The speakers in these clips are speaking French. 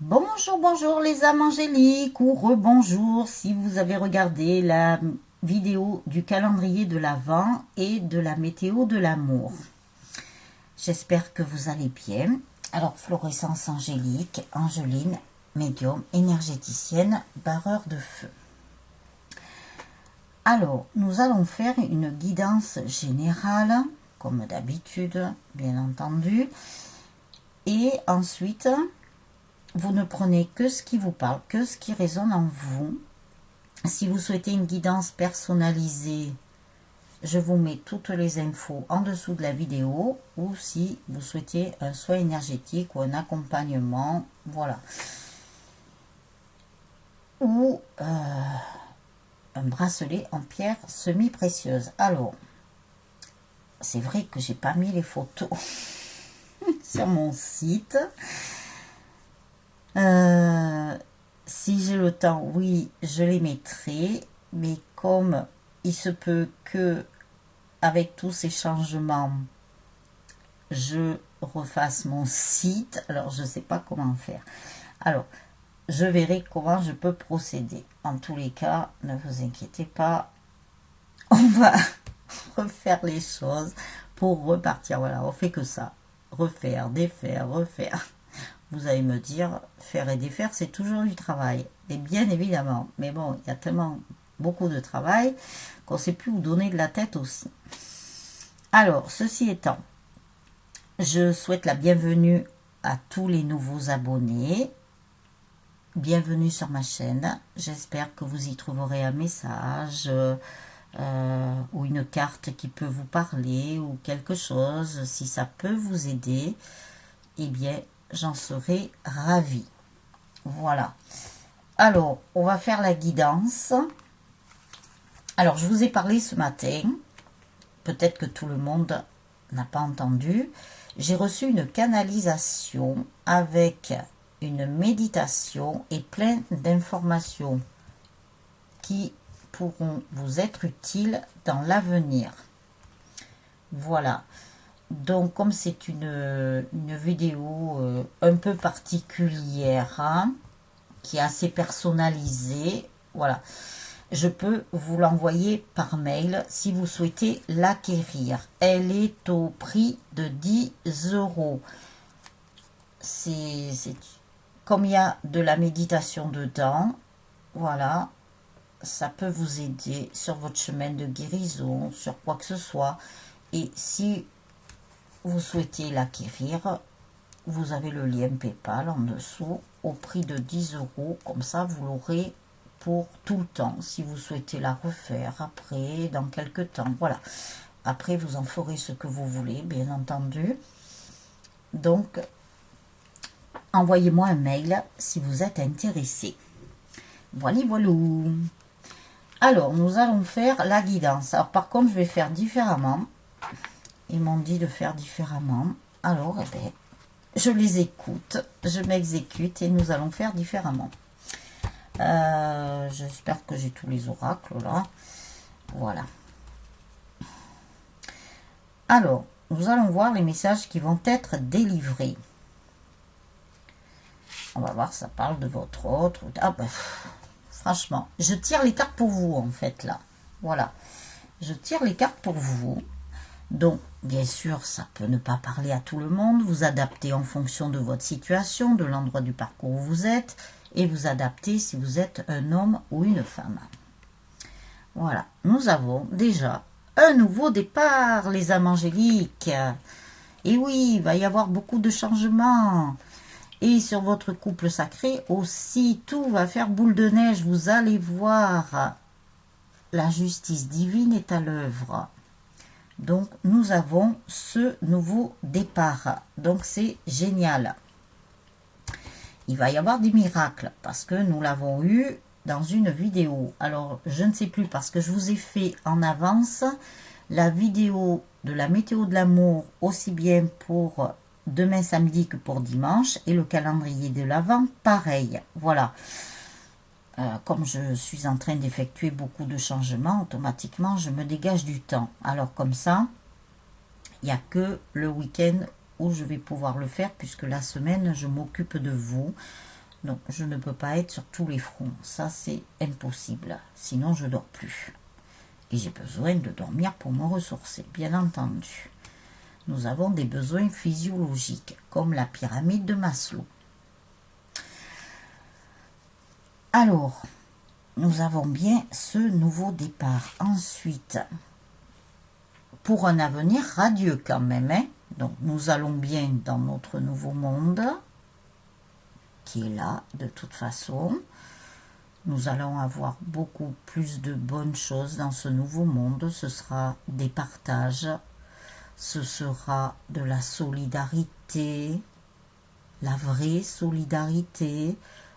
Bonjour, bonjour les âmes angéliques ou rebonjour si vous avez regardé la vidéo du calendrier de l'Avent et de la météo de l'amour. J'espère que vous allez bien. Alors, fluorescence angélique, Angeline, médium, énergéticienne, barreur de feu. Alors, nous allons faire une guidance générale, comme d'habitude, bien entendu. Et ensuite, vous ne prenez que ce qui vous parle, que ce qui résonne en vous. Si vous souhaitez une guidance personnalisée, je vous mets toutes les infos en dessous de la vidéo, ou si vous souhaitez un soin énergétique ou un accompagnement, voilà. Ou un bracelet en pierre semi-précieuse. Alors, c'est vrai que j'ai pas mis les photos sur mon site. Si j'ai le temps, oui, je les mettrai, mais comme il se peut que avec tous ces changements, je refasse mon site, alors je ne sais pas comment faire. Alors, je verrai comment je peux procéder. En tous les cas, ne vous inquiétez pas, on va refaire les choses pour repartir. Voilà, on fait que ça. Refaire, défaire, refaire. Vous allez me dire, faire et défaire, c'est toujours du travail. Et bien évidemment. Mais bon, il y a tellement beaucoup de travail qu'on ne sait plus où donner de la tête aussi. Alors, ceci étant, je souhaite la bienvenue à tous les nouveaux abonnés. Bienvenue sur ma chaîne. J'espère que vous y trouverez un message ou une carte qui peut vous parler ou quelque chose. Si ça peut vous aider, eh bien, j'en serai ravie. Voilà. Alors, on va faire la guidance. Alors, je vous ai parlé ce matin. Peut-être que tout le monde n'a pas entendu. J'ai reçu une canalisation avec une méditation et plein d'informations qui pourront vous être utiles dans l'avenir. Voilà. Donc, comme c'est une vidéo un peu particulière, hein, qui est assez personnalisée, voilà, je peux vous l'envoyer par mail si vous souhaitez l'acquérir. Elle est au prix de 10 €. C'est comme il y a de la méditation dedans, voilà, ça peut vous aider sur votre chemin de guérison, sur quoi que ce soit. Et si vous souhaitez l'acquérir, vous avez le lien PayPal en dessous au prix de 10 €. Comme ça, vous l'aurez pour tout le temps. Si vous souhaitez la refaire après, dans quelques temps. Voilà. Après, vous en ferez ce que vous voulez, bien entendu. Donc, envoyez-moi un mail si vous êtes intéressé. Voilà, voilà. Alors, nous allons faire la guidance. Alors, par contre, je vais faire différemment. Ils m'ont dit de faire différemment. Alors, eh bien, je les écoute, je m'exécute et nous allons faire différemment. J'espère que j'ai tous les oracles là. Voilà. Alors, nous allons voir les messages qui vont être délivrés. On va voir, ça parle de votre autre. Ah ben, franchement, je tire les cartes pour vous en fait là. Voilà. Je tire les cartes pour vous. Donc, bien sûr, ça peut ne pas parler à tout le monde. Vous adaptez en fonction de votre situation, de l'endroit du parcours où vous êtes. Et vous adaptez si vous êtes un homme ou une femme. Voilà, nous avons déjà un nouveau départ, les âmes angéliques. Et oui, il va y avoir beaucoup de changements. Et sur votre couple sacré aussi, tout va faire boule de neige. Vous allez voir, la justice divine est à l'œuvre. Donc, nous avons ce nouveau départ. Donc, c'est génial. Il va y avoir des miracles parce que nous l'avons eu dans une vidéo. Alors, je ne sais plus parce que je vous ai fait en avance la vidéo de la météo de l'amour aussi bien pour demain samedi que pour dimanche et le calendrier de l'Avent, pareil. Voilà. Comme je suis en train d'effectuer beaucoup de changements, automatiquement, je me dégage du temps. Alors, comme ça, il n'y a que le week-end où je vais pouvoir le faire puisque la semaine, je m'occupe de vous. Donc, je ne peux pas être sur tous les fronts. Ça, c'est impossible. Sinon, je dors plus. Et j'ai besoin de dormir pour me ressourcer, bien entendu. Nous avons des besoins physiologiques, comme la pyramide de Maslow. Alors, nous avons bien ce nouveau départ. Ensuite, pour un avenir radieux quand même, hein. Donc, nous allons bien dans notre nouveau monde, qui est là de toute façon. Nous allons avoir beaucoup plus de bonnes choses dans ce nouveau monde. Ce sera des partages, ce sera de la solidarité, la vraie solidarité,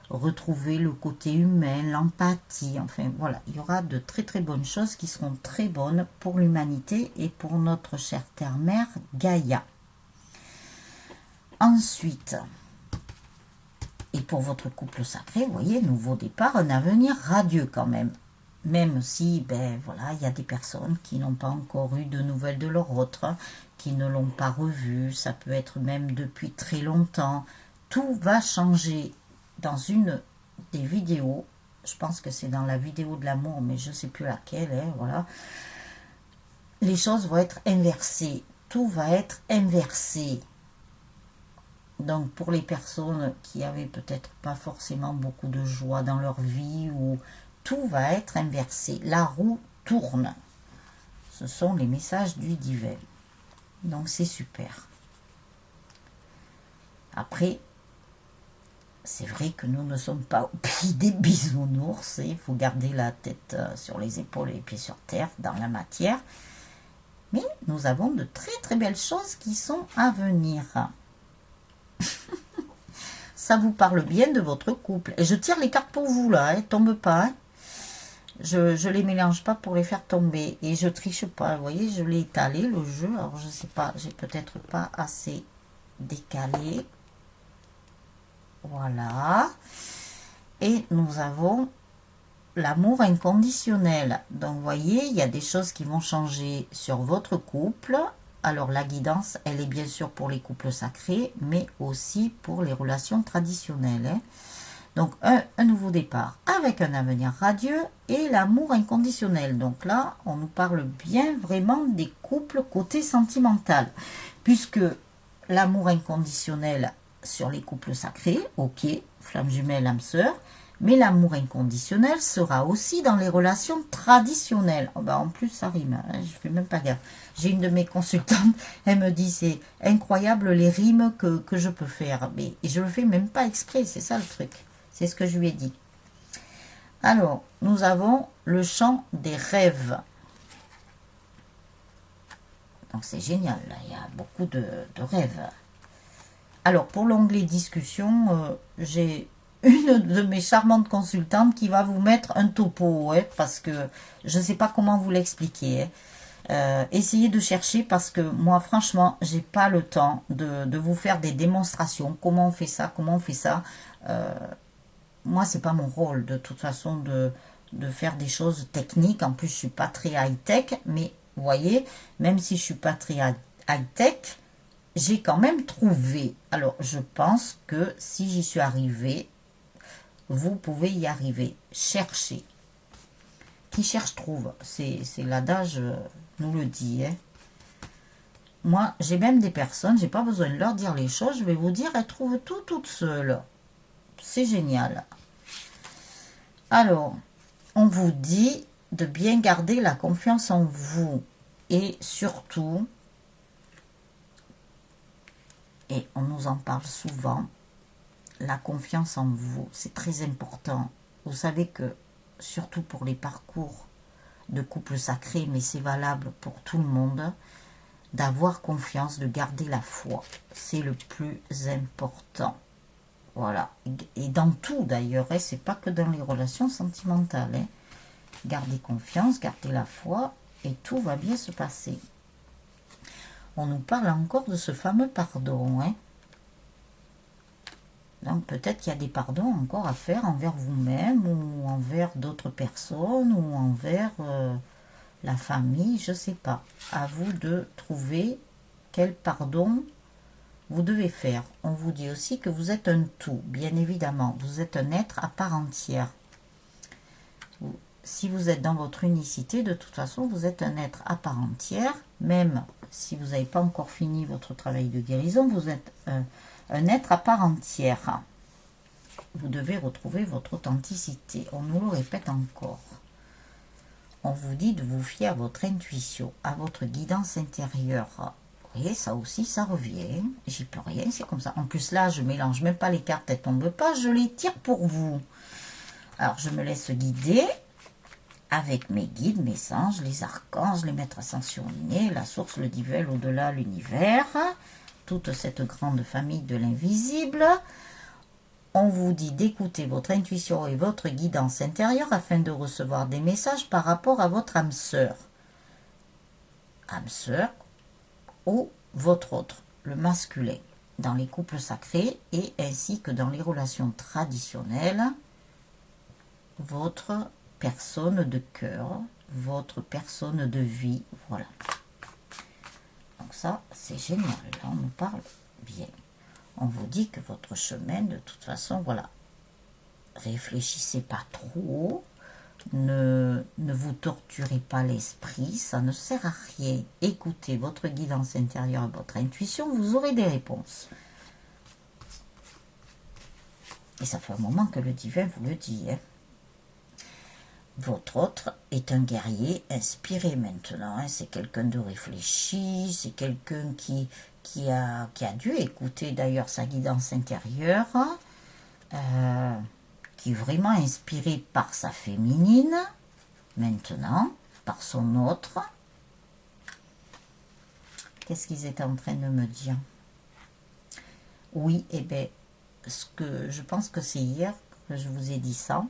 retrouver le côté humain, l'empathie, enfin voilà, il y aura de très très bonnes choses qui seront très bonnes pour l'humanité et pour notre chère terre-mère Gaïa. Ensuite, et pour votre couple sacré, vous voyez, nouveau départ, un avenir radieux quand même. Même si, ben voilà, il y a des personnes qui n'ont pas encore eu de nouvelles de leur autre, qui ne l'ont pas revu, ça peut être même depuis très longtemps. Tout va changer. Dans une des vidéos, je pense que c'est dans la vidéo de l'amour, mais je ne sais plus laquelle, hein, voilà. Les choses vont être inversées. Tout va être inversé. Donc pour les personnes qui avaient peut-être pas forcément beaucoup de joie dans leur vie, ou tout va être inversé. La roue tourne. Ce sont les messages du divin. Donc c'est super. Après, c'est vrai que nous ne sommes pas au pays des bisounours. Il faut garder la tête sur les épaules et les pieds sur terre, dans la matière. Mais nous avons de très très belles choses qui sont à venir. Ça vous parle bien de votre couple. Et je tire les cartes pour vous là, hein, tombe pas. Hein. Je les mélange pas pour les faire tomber. Et je triche pas, vous voyez, je l'ai étalé le jeu. Alors je sais pas, j'ai peut-être pas assez décalé. Voilà. Et nous avons l'amour inconditionnel. Donc, vous voyez, il y a des choses qui vont changer sur votre couple. Alors, la guidance, elle est bien sûr pour les couples sacrés, mais aussi pour les relations traditionnelles. Hein. Donc, un nouveau départ avec un avenir radieux et l'amour inconditionnel. Donc là, on nous parle bien vraiment des couples côté sentimental. Puisque l'amour inconditionnel sur les couples sacrés, ok, flamme jumelle, âme sœur, mais l'amour inconditionnel sera aussi dans les relations traditionnelles. Oh ben en plus, ça rime, hein, je ne fais même pas gaffe. J'ai une de mes consultantes, elle me dit, c'est incroyable les rimes que je peux faire. Mais, et je le fais même pas exprès, c'est ça le truc. C'est ce que je lui ai dit. Alors, nous avons le chant des rêves. Donc c'est génial, là, il y a beaucoup de rêves. Alors, pour l'onglet discussion, j'ai une de mes charmantes consultantes qui va vous mettre un topo, hein, parce que je ne sais pas comment vous l'expliquer. Hein. Essayez de chercher parce que moi, franchement, j'ai pas le temps de vous faire des démonstrations. Comment on fait ça, comment on fait ça. Moi, c'est pas mon rôle, de toute façon, de faire des choses techniques. En plus, je suis pas très high-tech, mais vous voyez, même si je suis pas très high-tech, j'ai quand même trouvé. Alors, je pense que si j'y suis arrivée, vous pouvez y arriver. Cherchez. Qui cherche trouve. C'est l'adage nous le dit. Hein. Moi, j'ai même des personnes, j'ai pas besoin de leur dire les choses, je vais vous dire, elles trouvent tout toutes seules. C'est génial. Alors, on vous dit de bien garder la confiance en vous. Et surtout, et on nous en parle souvent, la confiance en vous, c'est très important. Vous savez que, surtout pour les parcours de couple sacré, mais c'est valable pour tout le monde, d'avoir confiance, de garder la foi. C'est le plus important. Voilà. Et dans tout d'ailleurs, hein, c'est pas que dans les relations sentimentales. Hein. Gardez confiance, gardez la foi, et tout va bien se passer. On nous parle encore de ce fameux pardon. Hein. Donc peut-être qu'il y a des pardons encore à faire envers vous-même ou envers d'autres personnes ou envers la famille, je ne sais pas. À vous de trouver quel pardon vous devez faire. On vous dit aussi que vous êtes un tout, bien évidemment. Vous êtes un être à part entière. Si vous êtes dans votre unicité, de toute façon, vous êtes un être à part entière. Même si vous n'avez pas encore fini votre travail de guérison, vous êtes un être à part entière. Vous devez retrouver votre authenticité. On nous le répète encore. On vous dit de vous fier à votre intuition, à votre guidance intérieure. Vous voyez, ça aussi, ça revient. J'y peux rien, c'est comme ça. En plus, là, je mélange même pas les cartes, elles tombent pas, je les tire pour vous. Alors, je me laisse guider avec mes guides, mes anges, les archanges, les maîtres ascensionnés, la source, le divin, l'au-delà, l'univers, toute cette grande famille de l'invisible. On vous dit d'écouter votre intuition et votre guidance intérieure afin de recevoir des messages par rapport à votre âme sœur. Âme sœur ou votre autre, le masculin, dans les couples sacrés et ainsi que dans les relations traditionnelles, votre personne de cœur, votre personne de vie, voilà. Donc ça, c'est génial, là on nous parle bien. On vous dit que votre chemin, de toute façon, voilà, réfléchissez pas trop, ne vous torturez pas l'esprit, ça ne sert à rien. Écoutez votre guidance intérieure et votre intuition, vous aurez des réponses. Et ça fait un moment que le divin vous le dit, hein. Votre autre est un guerrier inspiré maintenant, hein. C'est quelqu'un de réfléchi, c'est quelqu'un qui a dû écouter d'ailleurs sa guidance intérieure, qui est vraiment inspiré par sa féminine, maintenant, par son autre. Qu'est-ce qu'ils étaient en train de me dire? Oui, eh bien, je pense que c'est hier que je vous ai dit ça.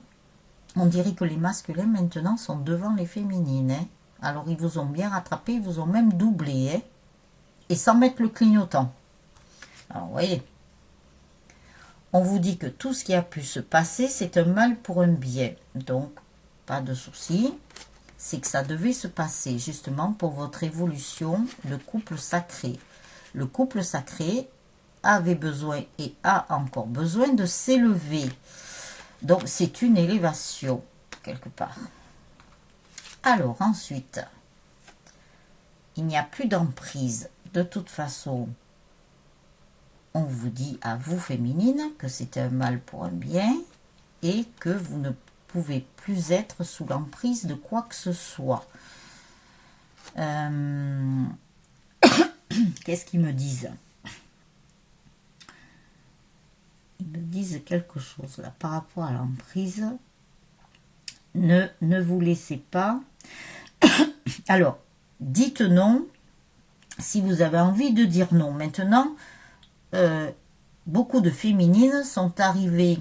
On dirait que les masculins maintenant sont devant les féminines, hein. Alors ils vous ont bien rattrapé, ils vous ont même doublé, hein. Et sans mettre le clignotant. Alors vous voyez, on vous dit que tout ce qui a pu se passer, c'est un mal pour un bien. Donc, pas de souci. C'est que ça devait se passer justement pour votre évolution, le couple sacré. Le couple sacré avait besoin et a encore besoin de s'élever. Donc, c'est une élévation, quelque part. Alors, ensuite, il n'y a plus d'emprise. De toute façon, on vous dit à vous, féminine, que c'est un mal pour un bien et que vous ne pouvez plus être sous l'emprise de quoi que ce soit. Qu'est-ce qu'ils me disent? Ils me disent quelque chose là par rapport à l'emprise. Ne vous laissez pas. Alors, dites non si vous avez envie de dire non. Maintenant, beaucoup de féminines sont arrivées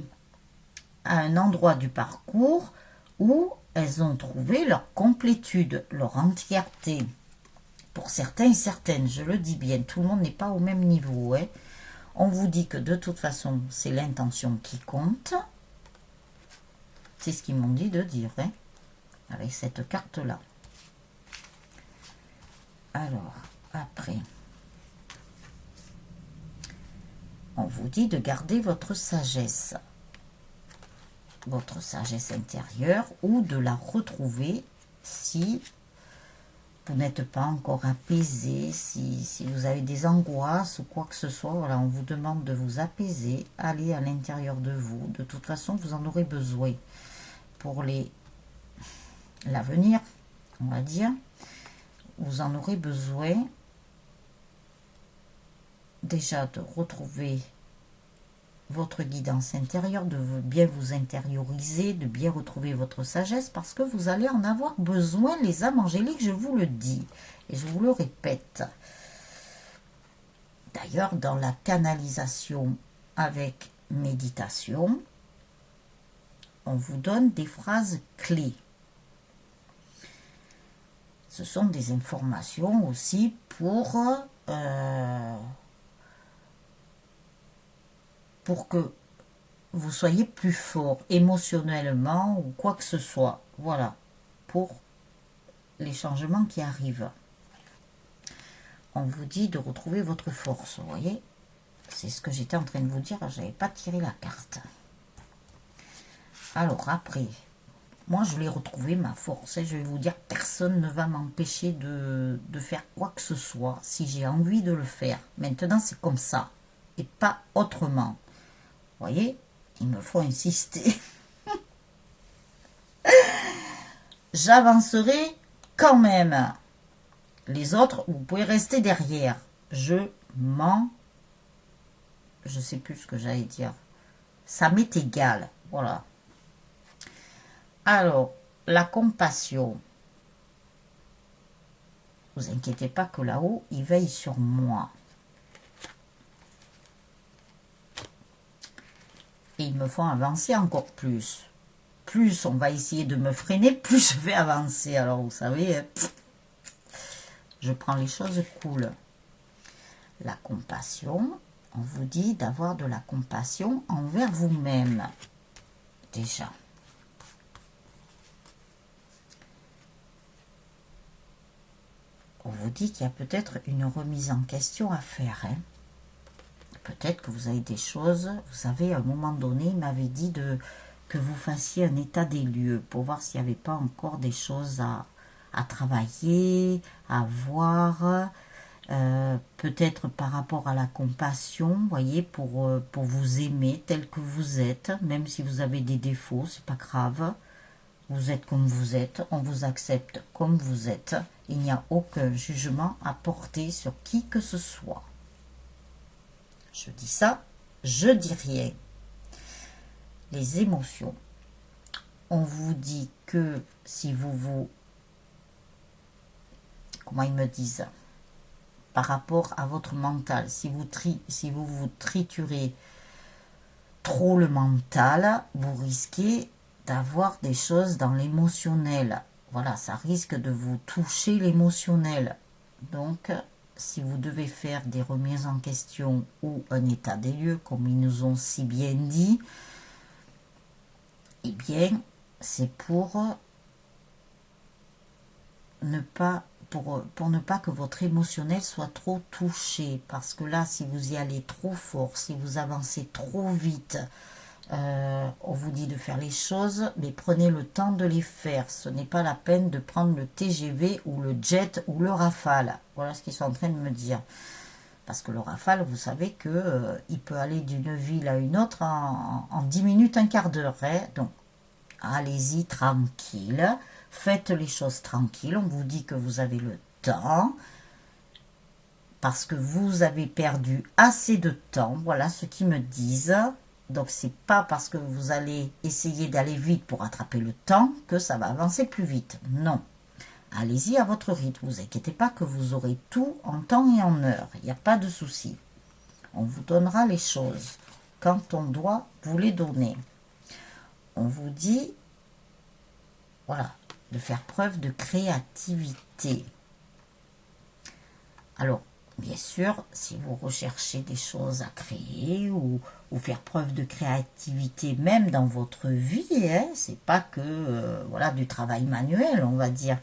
à un endroit du parcours où elles ont trouvé leur complétude, leur entièreté. Pour certains et certaines, je le dis bien, tout le monde n'est pas au même niveau, hein. On vous dit que de toute façon, c'est l'intention qui compte. C'est ce qu'ils m'ont dit de dire, hein, avec cette carte-là. Alors, après, on vous dit de garder votre sagesse intérieure, ou de la retrouver si vous n'êtes pas encore apaisé, si vous avez des angoisses ou quoi que ce soit. Voilà, on vous demande de vous apaiser, aller à l'intérieur de vous. De toute façon, vous en aurez besoin pour l'avenir, on va dire. Vous en aurez besoin déjà de retrouver votre guidance intérieure, de bien vous intérioriser, de bien retrouver votre sagesse, parce que vous allez en avoir besoin, les âmes angéliques, je vous le dis, et je vous le répète. D'ailleurs, dans la canalisation avec méditation, on vous donne des phrases clés. Ce sont des informations aussi pour que vous soyez plus fort émotionnellement ou quoi que ce soit. Voilà, pour les changements qui arrivent. On vous dit de retrouver votre force, vous voyez. C'est ce que j'étais en train de vous dire, je n'avais pas tiré la carte. Alors après, moi je l'ai retrouvé ma force. Et je vais vous dire, personne ne va m'empêcher de faire quoi que ce soit si j'ai envie de le faire. Maintenant c'est comme ça et pas autrement. Vous voyez, il me faut insister. J'avancerai quand même. Les autres, vous pouvez rester derrière. Je sais plus ce que j'allais dire. Ça m'est égal. Voilà. Alors, la compassion. Vous inquiétez pas que là-haut, il veille sur moi. Et ils me font avancer encore plus. Plus on va essayer de me freiner, plus je vais avancer. Alors, vous savez, je prends les choses cool. La compassion, on vous dit d'avoir de la compassion envers vous-même. Déjà. On vous dit qu'il y a peut-être une remise en question à faire. Hein. Peut-être que vous avez des choses, vous savez, à un moment donné, il m'avait dit que vous fassiez un état des lieux pour voir s'il n'y avait pas encore des choses à travailler, à voir, peut-être par rapport à la compassion, voyez, pour vous aimer tel que vous êtes, même si vous avez des défauts, c'est pas grave. Vous êtes comme vous êtes, on vous accepte comme vous êtes. Il n'y a aucun jugement à porter sur qui que ce soit. Je dis ça, je dis rien. Les émotions. On vous dit que si vous comment ils me disent, par rapport à votre mental, si vous triturez trop le mental, vous risquez d'avoir des choses dans l'émotionnel. Voilà, ça risque de vous toucher l'émotionnel. Donc, si vous devez faire des remises en question ou un état des lieux, comme ils nous ont si bien dit, eh bien, c'est pour ne pas que votre émotionnel soit trop touché. Parce que là, si vous y allez trop fort, si vous avancez trop vite, on vous dit de faire les choses, mais prenez le temps de les faire. Ce n'est pas la peine de prendre le TGV ou le jet ou le Rafale. Voilà ce qu'ils sont en train de me dire. Parce que le Rafale, vous savez que il peut aller d'une ville à une autre en 10 minutes, un quart d'heure. Hein. Donc, allez-y tranquille. Faites les choses tranquilles. On vous dit que vous avez le temps. Parce que vous avez perdu assez de temps. Voilà ce qu'ils me disent. Donc, c'est pas parce que vous allez essayer d'aller vite pour rattraper le temps que ça va avancer plus vite. Non. Allez-y à votre rythme. Ne vous inquiétez pas que vous aurez tout en temps et en heure. Il n'y a pas de souci. On vous donnera les choses quand on doit vous les donner. On vous dit, voilà, de faire preuve de créativité. Alors, bien sûr, si vous recherchez des choses à créer ou faire preuve de créativité même dans votre vie, hein, c'est pas que voilà, du travail manuel, on va dire.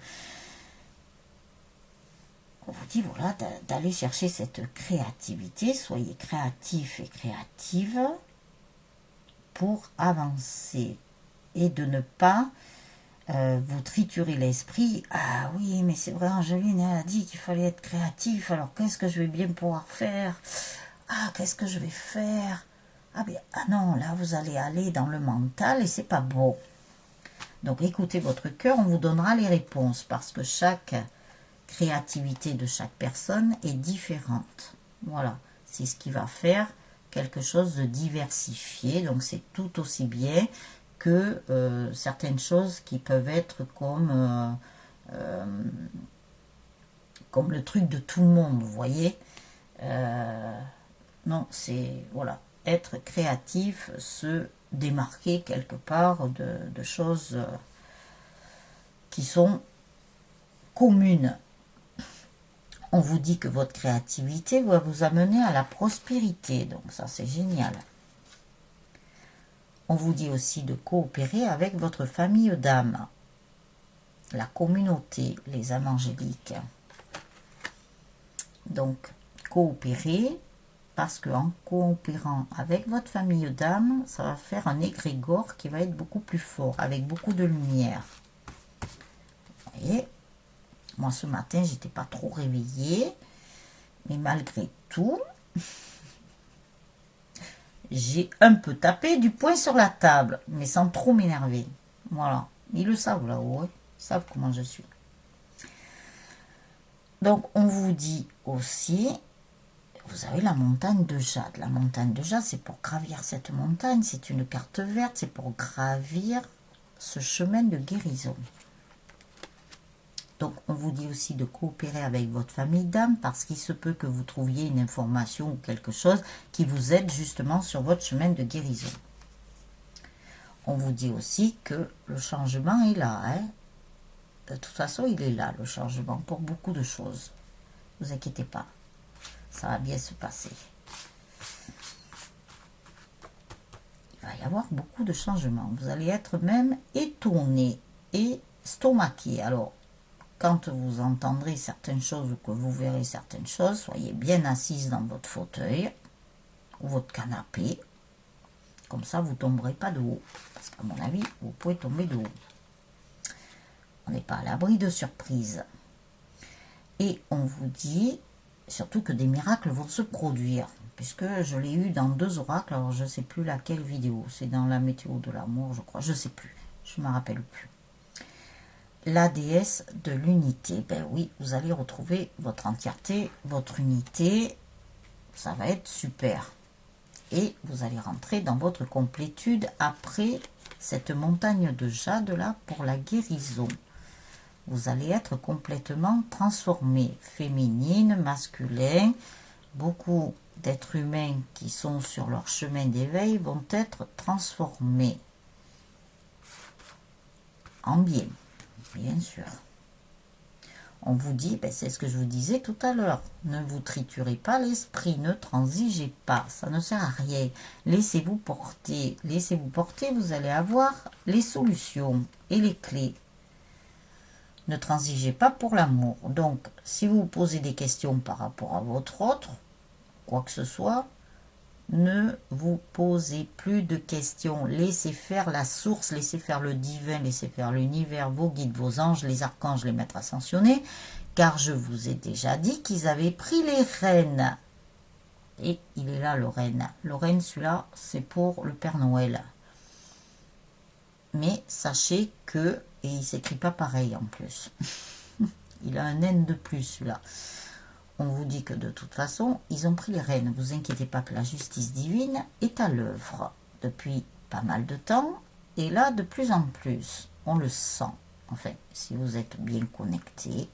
On vous dit voilà, d'aller chercher cette créativité, soyez créatifs et créatives pour avancer et de ne pas vous triturer l'esprit. Ah oui, mais c'est vrai, Angeline elle a dit qu'il fallait être créatif, alors qu'est-ce que je vais bien pouvoir faire? Ah, qu'est-ce que je vais faire? Ah, ben, ah non, là vous allez aller dans le mental et c'est pas beau. Donc écoutez votre cœur, on vous donnera les réponses parce que chaque créativité de chaque personne est différente. Voilà, c'est ce qui va faire quelque chose de diversifié. Donc c'est tout aussi bien que certaines choses qui peuvent être comme le truc de tout le monde, vous voyez. Non, c'est voilà, être créatif, se démarquer quelque part de choses qui sont communes. On vous dit que votre créativité va vous amener à la prospérité, donc ça c'est génial. On vous dit aussi de coopérer avec votre famille d'âmes, la communauté, les âmes angéliques. Donc, coopérer parce qu'en coopérant avec votre famille d'âmes, ça va faire un égrégore qui va être beaucoup plus fort, avec beaucoup de lumière. Vous voyez, moi ce matin, j'étais pas trop réveillée, mais malgré tout, j'ai un peu tapé du poing sur la table, mais sans trop m'énerver. Voilà, ils le savent là-haut, hein. Ils savent comment je suis. Donc, on vous dit aussi, vous avez la montagne de jade. La montagne de jade, c'est pour gravir cette montagne. C'est une carte verte, c'est pour gravir ce chemin de guérison. Donc, on vous dit aussi de coopérer avec votre famille d'âme parce qu'il se peut que vous trouviez une information ou quelque chose qui vous aide justement sur votre chemin de guérison. On vous dit aussi que le changement est là, hein. De toute façon, il est là, le changement, pour beaucoup de choses. Ne vous inquiétez pas, ça va bien se passer. Il va y avoir beaucoup de changements. Vous allez être même étonné et stomaqué. Alors, quand vous entendrez certaines choses ou que vous verrez certaines choses, soyez bien assise dans votre fauteuil ou votre canapé. Comme ça, vous ne tomberez pas de haut. Parce qu'à mon avis, vous pouvez tomber de haut. On n'est pas à l'abri de surprises. Et on vous dit surtout que des miracles vont se produire. Puisque je l'ai eu dans 2 oracles. Alors je ne sais plus laquelle vidéo. C'est dans la météo de l'amour, je crois. Je ne sais plus. Je ne me rappelle plus. La déesse de l'unité. Ben oui, vous allez retrouver votre entièreté, votre unité. Ça va être super. Et vous allez rentrer dans votre complétude après cette montagne de jade là pour la guérison. Vous allez être complètement transformé, féminine, masculin. Beaucoup d'êtres humains qui sont sur leur chemin d'éveil vont être transformés en bien, bien sûr. On vous dit, ben c'est ce que je vous disais tout à l'heure, ne vous triturez pas l'esprit, ne transigez pas, ça ne sert à rien. Laissez-vous porter, vous allez avoir les solutions et les clés. Ne transigez pas pour l'amour. Donc, si vous vous posez des questions par rapport à votre autre, quoi que ce soit, ne vous posez plus de questions. Laissez faire la source, laissez faire le divin, laissez faire l'univers, vos guides, vos anges, les archanges, les maîtres ascensionnés, car je vous ai déjà dit qu'ils avaient pris les rênes. Et il est là le renne. Le renne, celui-là, c'est pour le Père Noël. Mais sachez que, et il ne s'écrit pas pareil en plus, il a un N de plus celui-là. On vous dit que de toute façon, ils ont pris les rênes. Ne vous inquiétez pas que la justice divine est à l'œuvre depuis pas mal de temps. Et là, de plus en plus, on le sent. Enfin, si vous êtes bien connecté,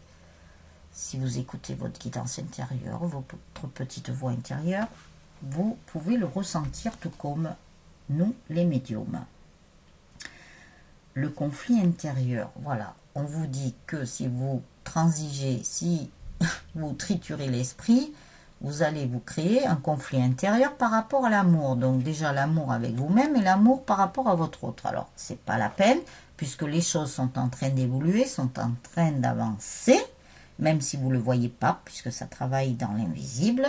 si vous écoutez votre guidance intérieure, votre petite voix intérieure, vous pouvez le ressentir tout comme nous, les médiums. Le conflit intérieur, voilà. On vous dit que si vous transigez, si vous triturez l'esprit, vous allez vous créer un conflit intérieur par rapport à l'amour. Donc déjà l'amour avec vous-même et l'amour par rapport à votre autre. Alors, c'est pas la peine, puisque les choses sont en train d'évoluer, sont en train d'avancer, même si vous ne le voyez pas, puisque ça travaille dans l'invisible.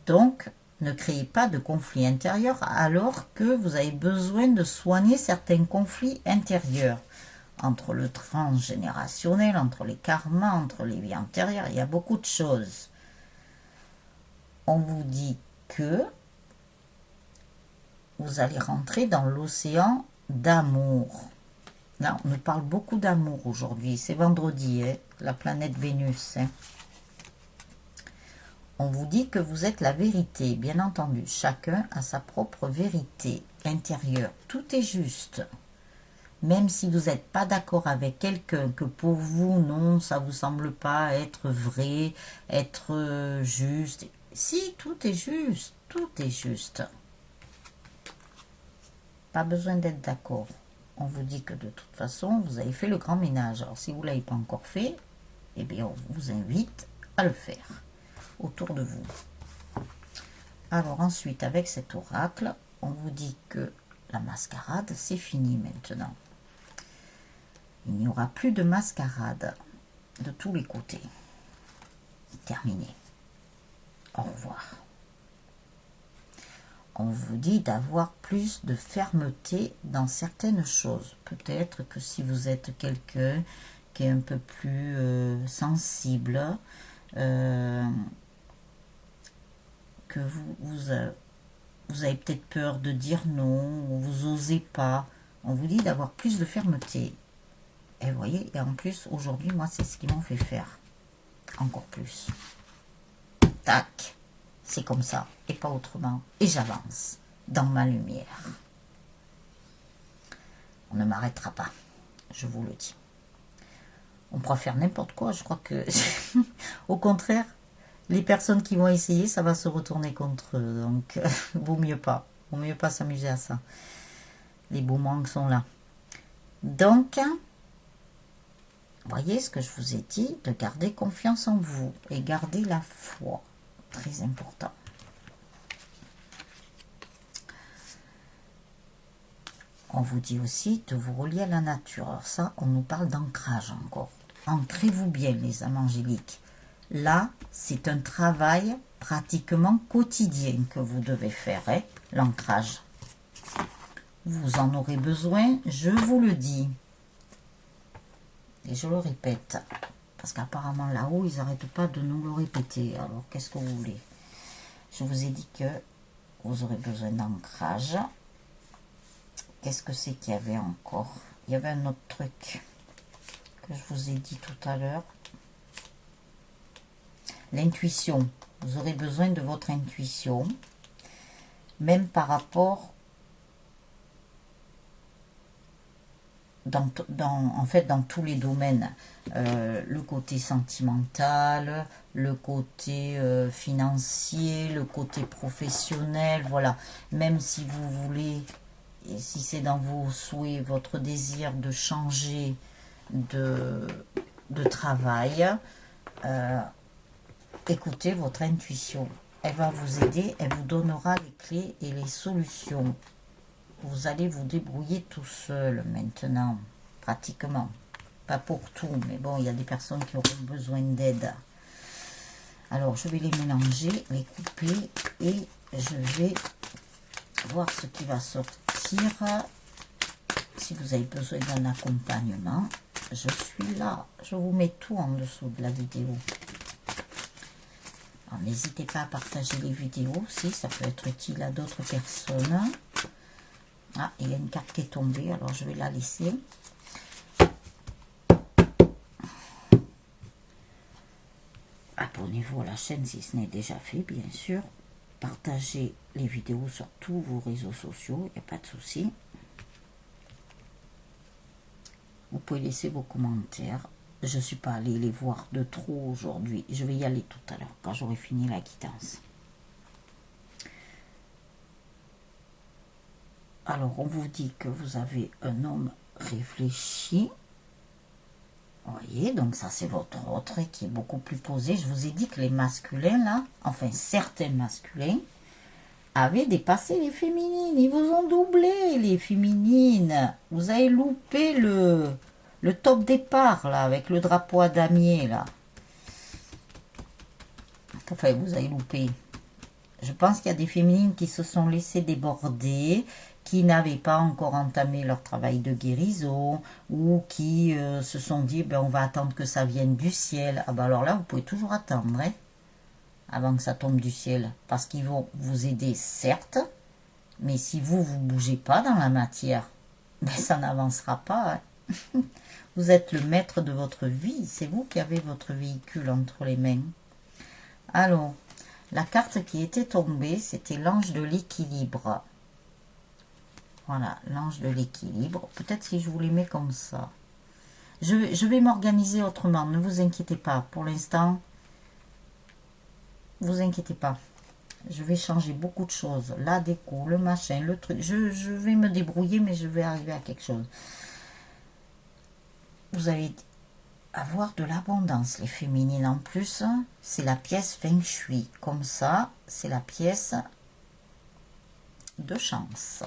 Donc, ne créez pas de conflit intérieur alors que vous avez besoin de soigner certains conflits intérieurs. Entre le transgénérationnel, entre les karmas, entre les vies antérieures, il y a beaucoup de choses. On vous dit que vous allez rentrer dans l'océan d'amour. Là, on nous parle beaucoup d'amour aujourd'hui. C'est vendredi, hein, la planète Vénus. Hein. On vous dit que vous êtes la vérité, bien entendu. Chacun a sa propre vérité intérieure. Tout est juste. Même si vous n'êtes pas d'accord avec quelqu'un, que pour vous, non, ça ne vous semble pas être vrai, être juste. Si, tout est juste, tout est juste. Pas besoin d'être d'accord. On vous dit que de toute façon, vous avez fait le grand ménage. Alors, si vous ne l'avez pas encore fait, eh bien, on vous invite à le faire autour de vous. Alors ensuite, avec cet oracle, on vous dit que la mascarade, c'est fini maintenant. Il n'y aura plus de mascarade de tous les côtés. Terminé. Au revoir. on vous dit d'avoir plus de fermeté dans certaines choses. Peut-être que si vous êtes quelqu'un qui est un peu plus sensible, que vous avez peut-être peur de dire non, ou vous osez pas. On vous dit d'avoir plus de fermeté. Et vous voyez, et en plus, aujourd'hui, moi, c'est ce qui m'en fait faire. Encore plus. Tac. C'est comme ça, et pas autrement. Et j'avance dans ma lumière. On ne m'arrêtera pas, je vous le dis. On pourra faire n'importe quoi, je crois que... Au contraire, les personnes qui vont essayer, ça va se retourner contre eux. Donc, vaut mieux pas. Vaut mieux pas s'amuser à ça. Les beaux manques sont là. Donc, voyez ce que je vous ai dit, de garder confiance en vous et garder la foi. Très important. On vous dit aussi de vous relier à la nature. Alors ça, on nous parle d'ancrage encore. Ancrez-vous bien, les âmes angéliques. Là, c'est un travail pratiquement quotidien que vous devez faire, hein, l'ancrage. Vous en aurez besoin, je vous le dis. Et je le répète. Parce qu'apparemment, là-haut, ils n'arrêtent pas de nous le répéter. Alors, qu'est-ce que vous voulez? Je vous ai dit que vous aurez besoin d'ancrage. Qu'est-ce que c'est qu'il y avait encore? Il y avait un autre truc que je vous ai dit tout à l'heure. L'intuition. Vous aurez besoin de votre intuition. Même par rapport... en fait, dans tous les domaines. Le côté sentimental, le côté financier, le côté professionnel. Voilà. Même si vous voulez... Et si c'est dans vos souhaits, votre désir de changer de travail, écoutez votre intuition. Elle va vous aider, elle vous donnera les clés et les solutions. Vous allez vous débrouiller tout seul maintenant, pratiquement. Pas pour tout, mais bon, il y a des personnes qui auront besoin d'aide. Alors, je vais les mélanger, les couper et je vais voir ce qui va sortir. Si vous avez besoin d'un accompagnement, je suis là. Je vous mets tout en dessous de la vidéo. N'hésitez pas à partager les vidéos si ça peut être utile à d'autres personnes. Ah, il y a une carte qui est tombée, alors je vais la laisser. Abonnez-vous à la chaîne si ce n'est déjà fait, bien sûr. Partagez les vidéos sur tous vos réseaux sociaux, il n'y a pas de souci. Vous pouvez laisser vos commentaires. Je ne suis pas allée les voir de trop aujourd'hui. Je vais y aller tout à l'heure, quand j'aurai fini la quittance. Alors, on vous dit que vous avez un homme réfléchi. Vous voyez, donc ça c'est votre autre qui est beaucoup plus posé. Je vous ai dit que les masculins là, enfin certains masculins, avaient dépassé les féminines. Ils vous ont doublé les féminines. Vous avez loupé le top départ là, avec le drapeau à damier là. Enfin, vous avez loupé. Je pense qu'il y a des féminines qui se sont laissées déborder, qui n'avaient pas encore entamé leur travail de guérison, ou qui se sont dit, ben, on va attendre que ça vienne du ciel. Ah ben alors là, vous pouvez toujours attendre, hein, avant que ça tombe du ciel. Parce qu'ils vont vous aider, certes, mais si vous ne bougez pas dans la matière, ben, ça n'avancera pas. Hein. Vous êtes le maître de votre vie, c'est vous qui avez votre véhicule entre les mains. Alors, la carte qui était tombée, c'était l'ange de l'équilibre. Voilà, l'ange de l'équilibre. Peut-être si je vous les mets comme ça. Je vais m'organiser autrement, ne vous inquiétez pas. Pour l'instant, ne vous inquiétez pas. Je vais changer beaucoup de choses. La déco, le machin, le truc. Je vais me débrouiller, mais je vais arriver à quelque chose. Vous allez avoir de l'abondance, les féminines. En plus, c'est la pièce Feng Shui. Comme ça, c'est la pièce de chance.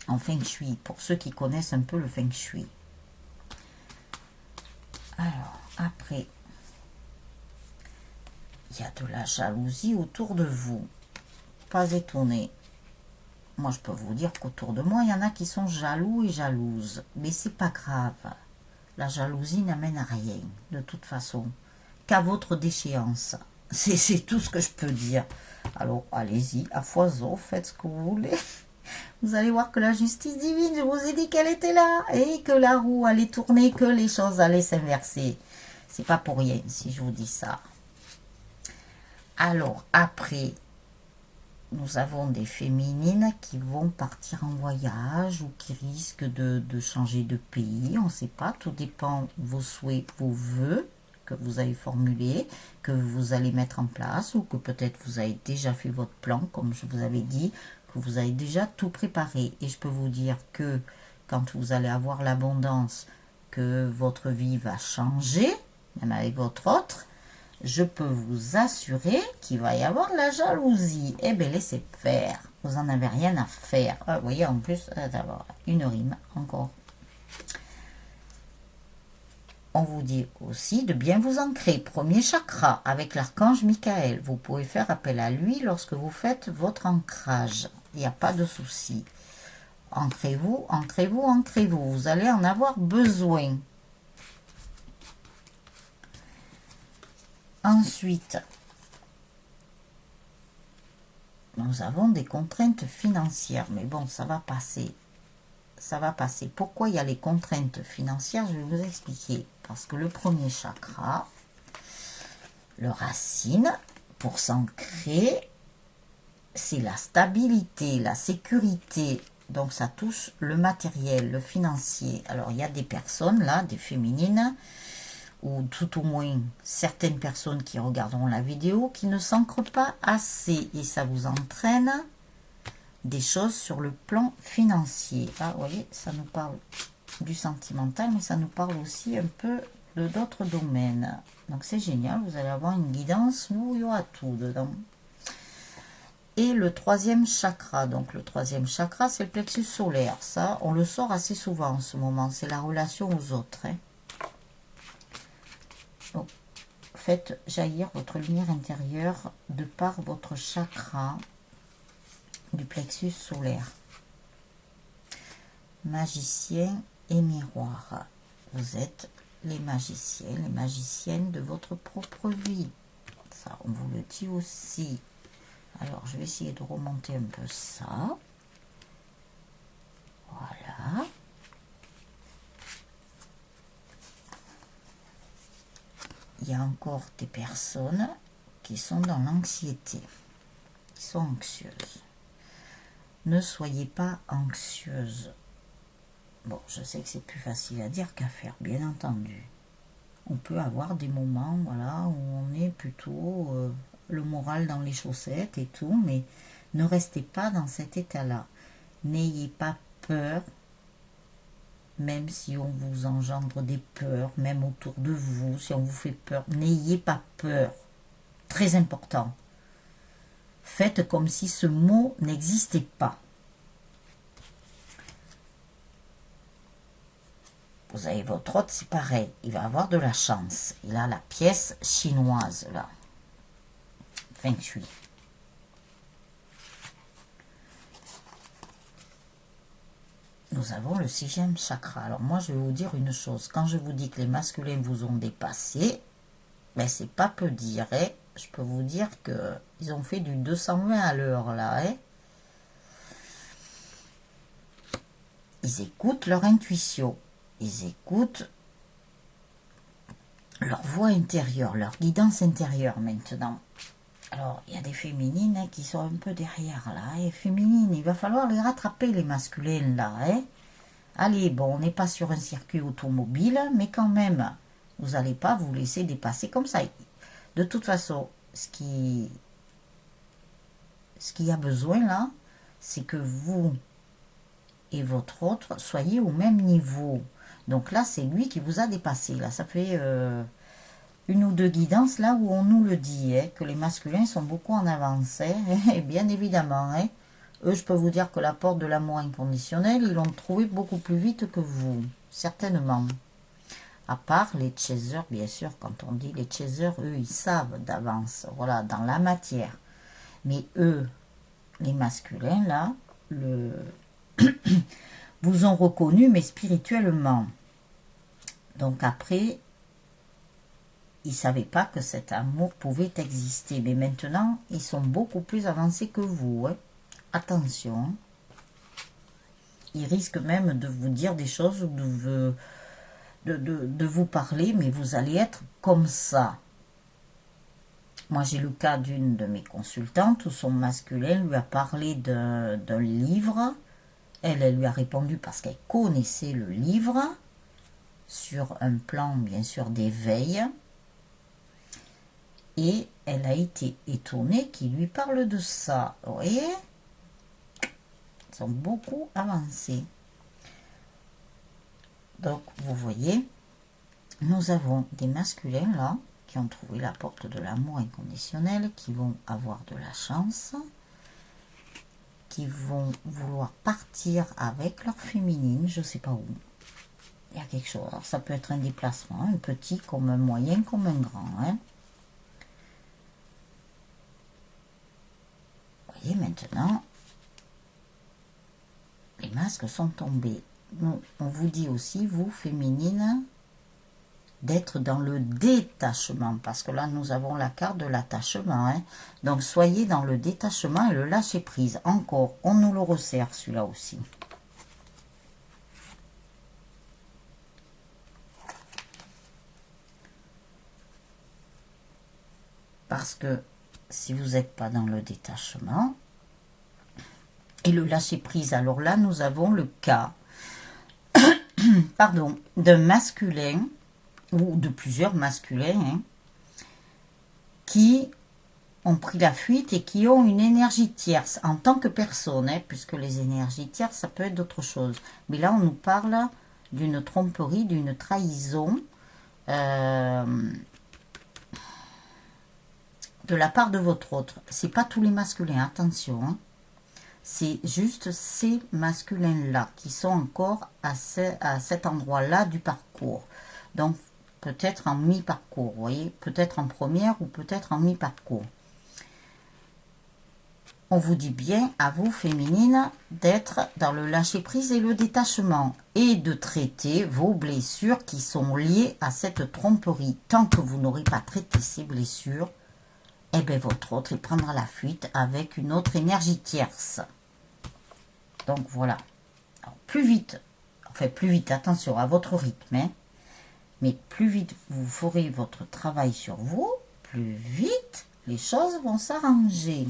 En Feng Shui, pour ceux qui connaissent un peu le Feng Shui. Alors, après, il y a de la jalousie autour de vous. Pas étonné. moi je peux vous dire qu'autour de moi, il y en a qui sont jaloux et jalouses. Mais c'est pas grave. La jalousie n'amène à rien, de toute façon. Qu'à votre déchéance. C'est tout ce que je peux dire. Alors, allez-y, à foison, faites ce que vous voulez. Vous allez voir que la justice divine, je vous ai dit qu'elle était là. Et que la roue allait tourner, que les choses allaient s'inverser. C'est pas pour rien si je vous dis ça. Alors, après, nous avons des féminines qui vont partir en voyage ou qui risquent de changer de pays. On ne sait pas, tout dépend de vos souhaits, vos vœux que vous avez formulés, que vous allez mettre en place ou que peut-être vous avez déjà fait votre plan, comme je vous avais dit, que vous avez déjà tout préparé. Et je peux vous dire que quand vous allez avoir l'abondance, que votre vie va changer, même avec votre autre, je peux vous assurer qu'il va y avoir de la jalousie. Eh bien, laissez faire. Vous n'en avez rien à faire. Ah, vous voyez, en plus, d'avoir une rime encore. On vous dit aussi de bien vous ancrer. Premier chakra, avec l'archange Michael. Vous pouvez faire appel à lui lorsque vous faites votre ancrage. Il n'y a pas de souci. Ancrez-vous, ancrez-vous, ancrez-vous. Vous allez en avoir besoin. Ensuite, nous avons des contraintes financières. Mais bon, ça va passer. Ça va passer. Pourquoi il y a les contraintes financières? Je vais vous expliquer. Parce que le premier chakra, le racine, pour s'ancrer, c'est la stabilité, la sécurité. Donc ça touche le matériel, le financier. Alors il y a des personnes là, des féminines, ou tout au moins certaines personnes qui regarderont la vidéo, qui ne s'ancrent pas assez. Et ça vous entraîne des choses sur le plan financier. Ah, vous voyez, ça nous parle du sentimental, mais ça nous parle aussi un peu de d'autres domaines. Donc c'est génial, vous allez avoir une guidance où il y aura tout dedans. Et le troisième chakra, donc le troisième chakra, c'est le plexus solaire. Ça, on le sort assez souvent en ce moment, c'est la relation aux autres. Hein. Donc, faites jaillir votre lumière intérieure de par votre chakra du plexus solaire. Magicien et miroir. Vous êtes les magiciens, les magiciennes de votre propre vie. Ça, on vous le dit aussi. Alors, je vais essayer de remonter un peu ça. Voilà. Il y a encore des personnes qui sont dans l'anxiété, qui sont anxieuses. Ne soyez pas anxieuse. Bon, je sais que c'est plus facile à dire qu'à faire, bien entendu. On peut avoir des moments, voilà, où on est plutôt le moral dans les chaussettes et tout, mais ne restez pas dans cet état-là. N'ayez pas peur, même si on vous engendre des peurs, même autour de vous, si on vous fait peur, n'ayez pas peur. Très important. Faites comme si ce mot n'existait pas. Vous avez votre hôte, c'est pareil. Il va avoir de la chance. Il a la pièce chinoise, là. Feng Shui. Nous avons le 6e chakra. Alors moi, je vais vous dire une chose. Quand je vous dis que les masculins vous ont dépassé, ben c'est pas peu dire. Hein. Je peux vous dire qu'ils ont fait du 220 à l'heure, là. Hein. Ils écoutent leur intuition. Ils écoutent leur voix intérieure, leur guidance intérieure maintenant. Alors, il y a des féminines hein, qui sont un peu derrière là. Et féminines, il va falloir les rattraper, les masculins là. Hein. Allez, bon, on n'est pas sur un circuit automobile, mais quand même, vous n'allez pas vous laisser dépasser comme ça. De toute façon, ce qui y a besoin là, c'est que vous et votre autre soyez au même niveau. Donc là, c'est lui qui vous a dépassé. Là, ça fait une ou deux guidances là où on nous le dit, hein, que les masculins sont beaucoup en avance. Hein, et bien évidemment, hein, eux, je peux vous dire que la porte de l'amour inconditionnel, ils l'ont trouvé beaucoup plus vite que vous, certainement. À part les chasers, bien sûr, quand on dit les chasers, eux, ils savent d'avance, voilà, dans la matière. Mais eux, les masculins, là, vous ont reconnu, mais spirituellement. Donc après, ils ne savaient pas que cet amour pouvait exister. Mais maintenant, ils sont beaucoup plus avancés que vous. Hein. Attention. Ils risquent même de vous dire des choses ou de vous parler, mais vous allez être comme ça. Moi, j'ai le cas d'une de mes consultantes où son masculin lui a parlé d'un livre. Elle lui a répondu parce qu'elle connaissait le livre, sur un plan, bien sûr, d'éveil. Et elle a été étonnée qu'il lui parle de ça. Vous voyez ? Ils sont beaucoup avancés. Donc, vous voyez, nous avons des masculins là, qui ont trouvé la porte de l'amour inconditionnel, qui vont avoir de la chance, qui vont vouloir partir avec leur féminine, je ne sais pas où. Il y a quelque chose. Alors, ça peut être un déplacement, un petit comme un moyen, comme un grand. Hein. Vous voyez, maintenant, les masques sont tombés. Nous, on vous dit aussi, vous, féminine, d'être dans le détachement, parce que là, nous avons la carte de l'attachement. Hein. Donc, soyez dans le détachement et le lâcher-prise. Encore, on nous le resserre, celui-là aussi. Parce que si vous n'êtes pas dans le détachement et le lâcher-prise, alors là, nous avons le cas pardon, d'un masculin ou de plusieurs masculins hein, qui ont pris la fuite et qui ont une énergie tierce en tant que personne, hein, puisque les énergies tierces, ça peut être d'autres choses. Mais là, on nous parle d'une tromperie, d'une trahison de la part de votre autre. C'est pas tous les masculins, attention. Hein. C'est juste ces masculins-là qui sont encore à cet endroit-là du parcours. Donc, peut-être en mi-parcours, vous voyez, peut-être en première ou peut-être en mi-parcours. On vous dit bien, à vous, féminines, d'être dans le lâcher-prise et le détachement et de traiter vos blessures qui sont liées à cette tromperie. Tant que vous n'aurez pas traité ces blessures, eh bien, votre autre, il prendra la fuite avec une autre énergie tierce. Donc, voilà. Alors, plus vite, attention, à votre rythme, hein, mais plus vite vous ferez votre travail sur vous, plus vite les choses vont s'arranger.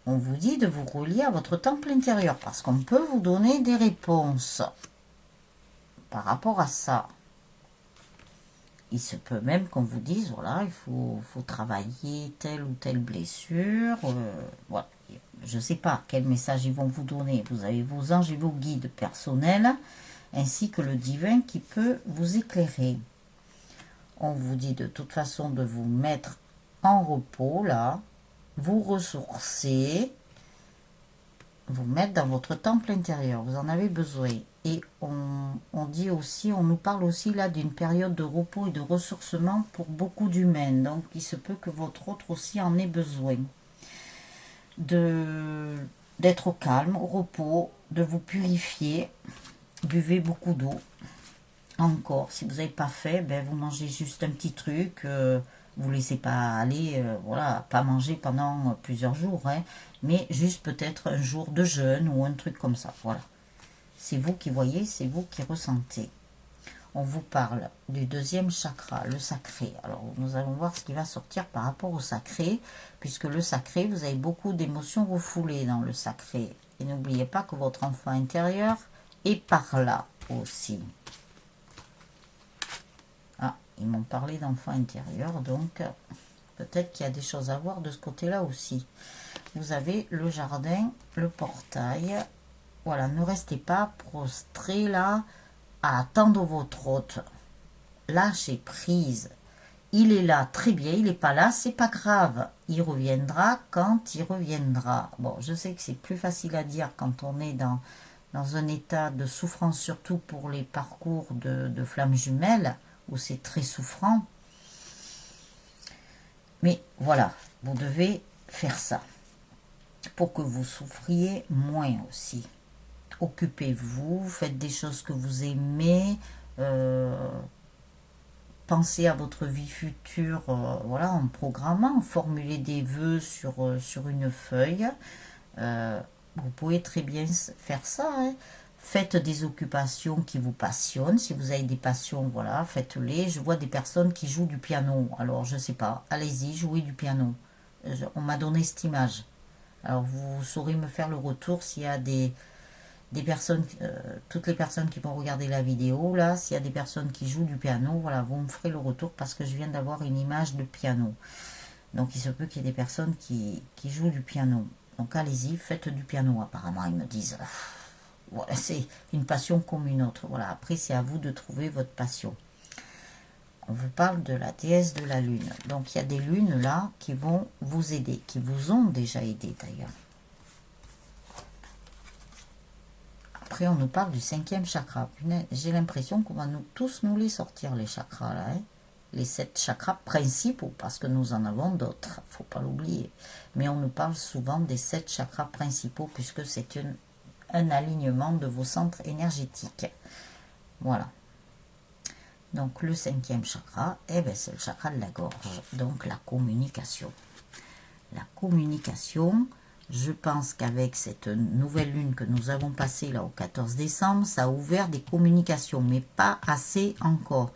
On vous dit de vous relier à votre temple intérieur, parce qu'on peut vous donner des réponses par rapport à ça. Il se peut même qu'on vous dise, voilà, il faut travailler telle ou telle blessure. Voilà. Je ne sais pas quel message ils vont vous donner. Vous avez vos anges et vos guides personnels, ainsi que le divin qui peut vous éclairer. On vous dit de toute façon de vous mettre en repos, là, vous ressourcer, vous mettre dans votre temple intérieur. Vous en avez besoin. Et on dit aussi, on nous parle aussi là d'une période de repos et de ressourcement pour beaucoup d'humains. Donc, il se peut que votre autre aussi en ait besoin. D'être au calme, au repos, de vous purifier. Buvez beaucoup d'eau. Encore, si vous n'avez pas fait, ben vous mangez juste un petit truc. Vous ne laissez pas aller, voilà, pas manger pendant plusieurs jours. Hein, mais juste peut-être un jour de jeûne ou un truc comme ça. Voilà. C'est vous qui voyez, c'est vous qui ressentez. On vous parle du deuxième chakra, le sacré. Alors, nous allons voir ce qui va sortir par rapport au sacré, puisque le sacré, vous avez beaucoup d'émotions refoulées dans le sacré. Et n'oubliez pas que votre enfant intérieur est par là aussi. Ah, ils m'ont parlé d'enfant intérieur, donc peut-être qu'il y a des choses à voir de ce côté-là aussi. Vous avez le jardin, le portail. Voilà, ne restez pas prostrés là à attendre votre hôte. Lâchez prise. Il est là, très bien, il n'est pas là, c'est pas grave. Il reviendra quand il reviendra. Bon, je sais que c'est plus facile à dire quand on est dans un état de souffrance, surtout pour les parcours de flammes jumelles, où c'est très souffrant. Mais voilà, vous devez faire ça. pour que vous souffriez moins aussi. Occupez-vous, faites des choses que vous aimez, pensez à votre vie future, voilà, en programmant, formulez des vœux sur une feuille. Vous pouvez très bien faire ça, hein. Faites des occupations qui vous passionnent. Si vous avez des passions, voilà, faites-les. Je vois des personnes qui jouent du piano. Alors, je sais pas, allez-y, jouez du piano. On m'a donné cette image. Alors, vous saurez me faire le retour s'il y a des personnes, toutes les personnes qui vont regarder la vidéo, là, s'il y a des personnes qui jouent du piano, voilà, vous me ferez le retour parce que je viens d'avoir une image de piano. Donc, il se peut qu'il y ait des personnes qui jouent du piano. Donc, allez-y, faites du piano. Apparemment, ils me disent... Voilà, c'est une passion comme une autre. Voilà, après, c'est à vous de trouver votre passion. On vous parle de la déesse de la lune. Donc, il y a des lunes là qui vont vous aider, qui vous ont déjà aidé d'ailleurs. Après, on nous parle du 5e chakra. J'ai l'impression qu'on va tous nous les sortir, les chakras là. Hein. Les 7 chakras principaux, parce que nous en avons d'autres, faut pas l'oublier. Mais on nous parle souvent des 7 chakras principaux, puisque c'est un alignement de vos centres énergétiques. Voilà. Donc le 5e chakra, eh ben, c'est le chakra de la gorge, donc la communication. La communication, je pense qu'avec cette nouvelle lune que nous avons passée là au 14 décembre, ça a ouvert des communications, mais pas assez encore.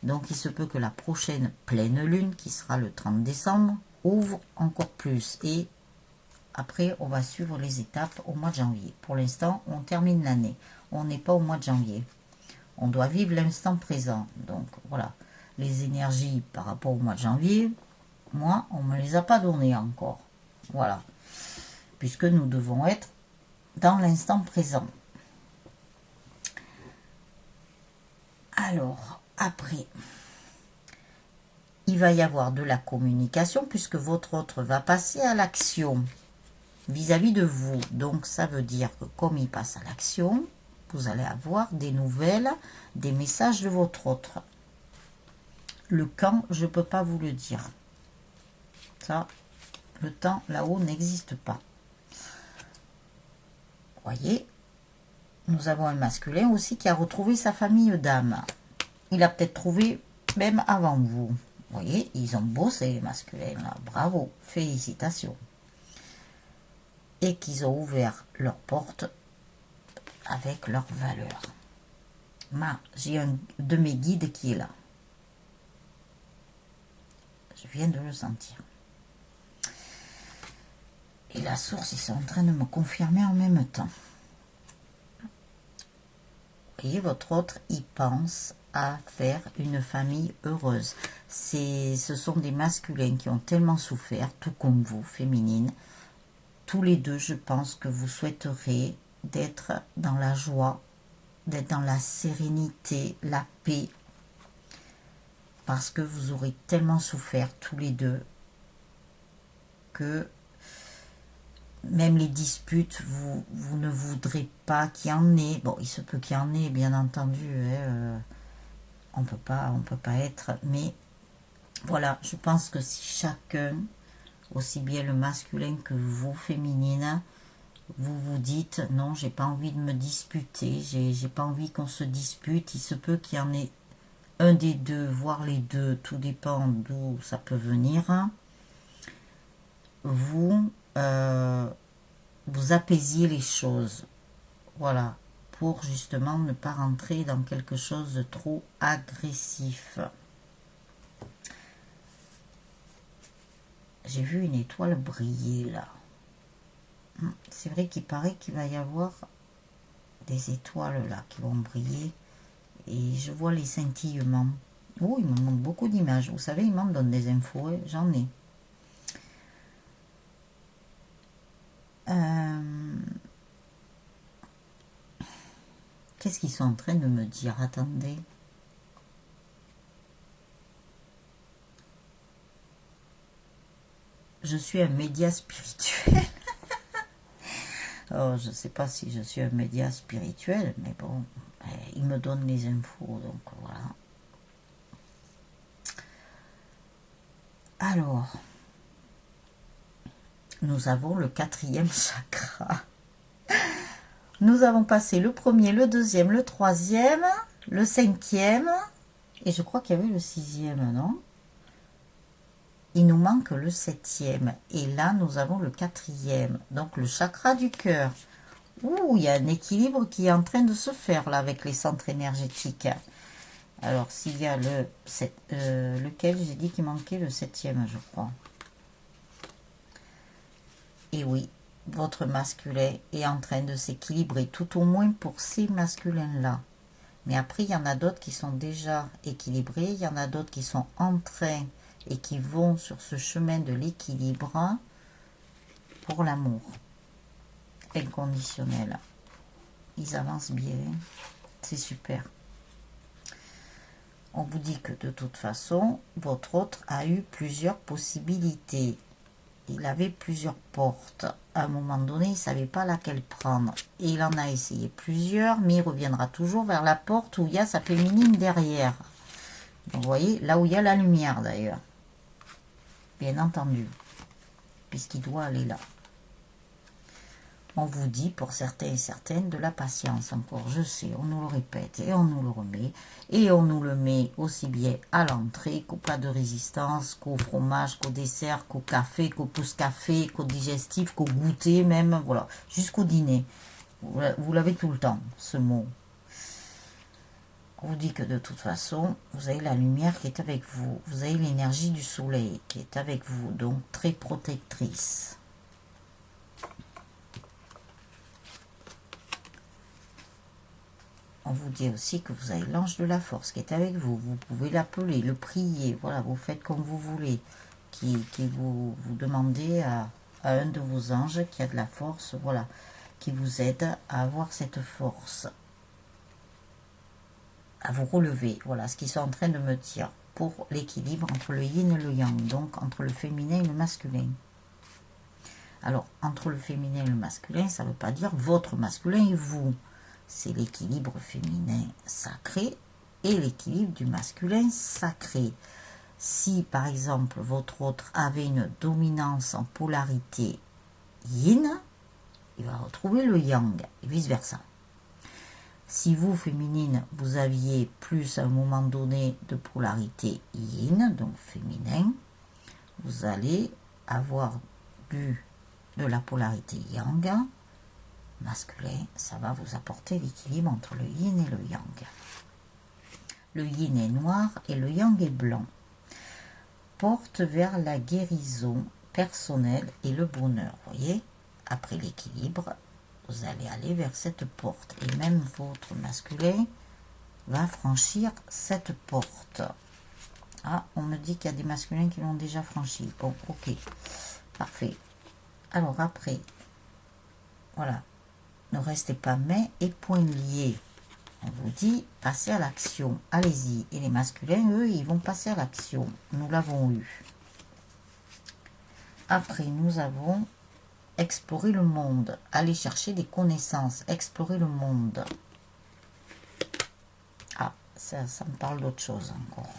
Donc il se peut que la prochaine pleine lune, qui sera le 30 décembre, ouvre encore plus. Et après, on va suivre les étapes au mois de janvier. Pour l'instant, on termine l'année. On n'est pas au mois de janvier. On doit vivre l'instant présent. Donc, voilà. Les énergies par rapport au mois de janvier, moi, on ne me les a pas données encore. Voilà. Puisque nous devons être dans l'instant présent. Alors, après, il va y avoir de la communication puisque votre autre va passer à l'action vis-à-vis de vous. Donc, ça veut dire que comme il passe à l'action, vous allez avoir des nouvelles, des messages de votre autre. Le quand, je ne peux pas vous le dire. Ça, le temps là-haut n'existe pas. Voyez, nous avons un masculin aussi qui a retrouvé sa famille d'âme. Il a peut-être trouvé même avant vous. Vous voyez, ils ont bossé les masculins là. Bravo, félicitations. Et qu'ils ont ouvert leurs portes avec leurs valeurs. J'ai un de mes guides qui est là. Je viens de le sentir. Et la source, ils sont en train de me confirmer en même temps. Vous voyez, votre autre, il pense à faire une famille heureuse. Ce sont des masculins qui ont tellement souffert, tout comme vous, féminines. Tous les deux, je pense que vous souhaiterez d'être dans la joie, d'être dans la sérénité, la paix, parce que vous aurez tellement souffert tous les deux que même les disputes, vous ne voudrez pas qu'il y en ait. Bon, il se peut qu'il y en ait, bien entendu. Hein, on peut pas être. Mais voilà, je pense que si chacun, aussi bien le masculin que vous, féminine, vous vous dites non, j'ai pas envie de me disputer, j'ai pas envie qu'on se dispute. Il se peut qu'il y en ait un des deux, voire les deux, tout dépend d'où ça peut venir. Vous apaisiez les choses, voilà, pour justement ne pas rentrer dans quelque chose de trop agressif. J'ai vu une étoile briller là. C'est vrai qu'il paraît qu'il va y avoir des étoiles là qui vont briller et je vois les scintillements. Oh, il me montre beaucoup d'images. Vous savez, il m'en donne des infos, hein. J'en ai. Qu'est-ce qu'ils sont en train de me dire? Attendez. Je suis un média spirituel. Oh, je ne sais pas si je suis un média spirituel, mais bon, il me donne les infos, donc voilà. Alors, nous avons le 4e chakra. Nous avons passé le premier, le deuxième, le troisième, le 5e, et je crois qu'il y avait le 6e, non? Il nous manque le 7e, et là nous avons le 4e, donc le chakra du cœur. Ouh, il y a un équilibre qui est en train de se faire là avec les centres énergétiques. Alors s'il y a lequel j'ai dit qu'il manquait le 7e, je crois. Et oui, votre masculin est en train de s'équilibrer, tout au moins pour ces masculins-là. Mais après, il y en a d'autres qui sont déjà équilibrés, il y en a d'autres qui sont en train et qui vont sur ce chemin de l'équilibre pour l'amour inconditionnel. Ils avancent bien, c'est super. On vous dit que de toute façon, votre autre a eu plusieurs possibilités. Il avait plusieurs portes. À un moment donné, il ne savait pas laquelle prendre. Et il en a essayé plusieurs, mais il reviendra toujours vers la porte où il y a sa féminine derrière. Donc, vous voyez, là où il y a la lumière d'ailleurs. Bien entendu. Puisqu'il doit aller là. On vous dit pour certains et certaines de la patience encore. Je sais, on nous le répète et on nous le remet. Et on nous le met aussi bien à l'entrée qu'au plat de résistance, qu'au fromage, qu'au dessert, qu'au café, qu'au pouce-café, qu'au digestif, qu'au goûter même. Voilà, jusqu'au dîner. Vous l'avez tout le temps, ce mot. On vous dit que de toute façon, vous avez la lumière qui est avec vous. Vous avez l'énergie du soleil qui est avec vous. Donc très protectrice. On vous dit aussi que vous avez l'ange de la force qui est avec vous. Vous pouvez l'appeler, le prier. Voilà, vous faites comme vous voulez. Qui vous demandez à un de vos anges qui a de la force, voilà, qui vous aide à avoir cette force. À vous relever. Voilà ce qu'ils sont en train de me dire. Pour l'équilibre entre le yin et le yang. Donc entre le féminin et le masculin. Alors, entre le féminin et le masculin, ça ne veut pas dire votre masculin et vous. C'est l'équilibre féminin sacré et l'équilibre du masculin sacré. Si, par exemple, votre autre avait une dominance en polarité yin, il va retrouver le yang et vice-versa. Si vous, féminine, vous aviez plus à un moment donné de polarité yin, donc féminin, vous allez avoir de la polarité yang, masculin, ça va vous apporter l'équilibre entre le yin et le yang. Le yin est noir et le yang est blanc. Porte vers la guérison personnelle et le bonheur. Voyez, après l'équilibre, vous allez aller vers cette porte. Et même votre masculin va franchir cette porte. Ah, on me dit qu'il y a des masculins qui l'ont déjà franchi. Bon, ok, parfait. Alors après, voilà. Ne restez pas mains et poings liés. On vous dit, passez à l'action. Allez-y. Et les masculins, eux, ils vont passer à l'action. Nous l'avons eu. Après, nous avons explorer le monde. Aller chercher des connaissances. Explorer le monde. Ah, ça me parle d'autre chose encore.